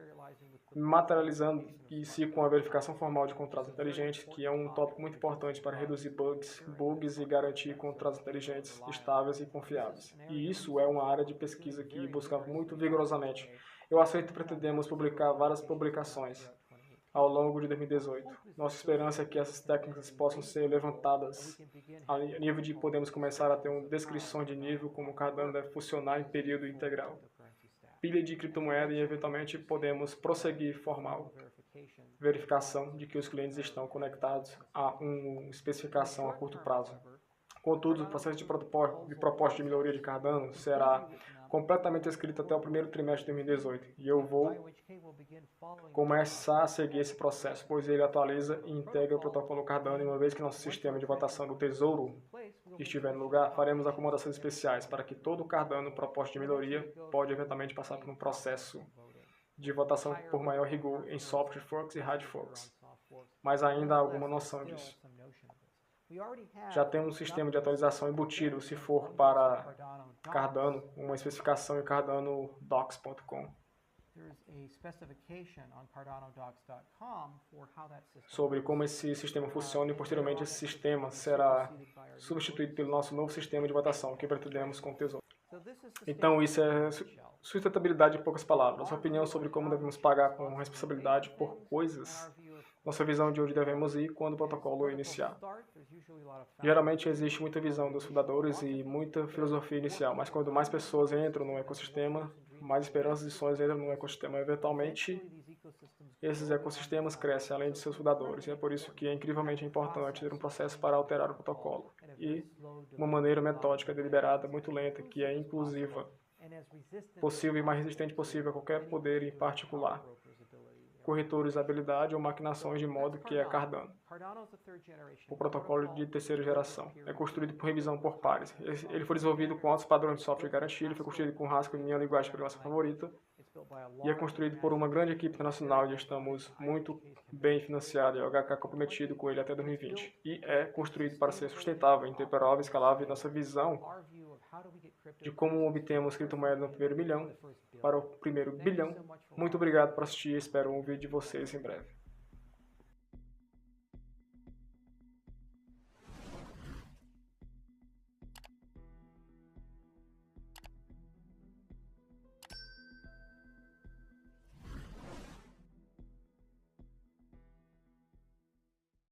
materializando e com a verificação formal de contratos inteligentes, que é um tópico muito importante para reduzir bugs e garantir contratos inteligentes, estáveis e confiáveis. E isso é uma área de pesquisa que buscamos muito vigorosamente. Eu aceito que pretendemos publicar várias publicações ao longo de 2018. Nossa esperança é que essas técnicas possam ser levantadas a nível de podemos começar a ter uma descrição de nível como o Cardano deve funcionar em período integral, pilha de criptomoeda e, eventualmente, podemos prosseguir formal verificação de que os clientes estão conectados a uma especificação a curto prazo. Contudo, o processo de proposta de melhoria de Cardano será completamente escrito até o primeiro trimestre de 2018 e eu vou começar a seguir esse processo, pois ele atualiza e integra o protocolo Cardano e uma vez que nosso sistema de votação do Tesouro estiver no lugar, faremos acomodações especiais para que todo o Cardano proposta de melhoria pode eventualmente passar por um processo de votação por maior rigor em soft forks e hard forks, mas ainda há alguma noção disso. Já temos um sistema de atualização embutido, se for para Cardano, uma especificação em cardanodocs.com sobre como esse sistema funciona e posteriormente esse sistema será substituído pelo nosso novo sistema de votação que pretendemos com o Tesouro. Então isso é sustentabilidade em poucas palavras, nossa opinião sobre como devemos pagar com responsabilidade por coisas, nossa visão de onde devemos ir quando o protocolo iniciar. Geralmente existe muita visão dos fundadores e muita filosofia inicial, mas quando mais pessoas entram no ecossistema, mais esperanças e sonhos entram no ecossistema. Eventualmente, esses ecossistemas crescem além de seus fundadores, e é por isso que é incrivelmente importante ter um processo para alterar o protocolo, e uma maneira metódica, deliberada, muito lenta, que é inclusiva, possível e mais resistente possível a qualquer poder em particular. corretores de habilidade ou maquinações de modo que é Cardano. O protocolo de terceira geração é construído por revisão por pares. Ele foi desenvolvido com altos padrões de software garantido, foi construído com Haskell, minha linguagem de programação favorita, e é construído por uma grande equipe internacional e estamos muito bem financiados e o HK comprometido com ele até 2020. E é construído para ser sustentável, interoperável, escalável, e nossa visão de como obtemos criptomoeda no primeiro milhão para o primeiro bilhão. Muito obrigado por assistir e espero um vídeo de vocês em breve.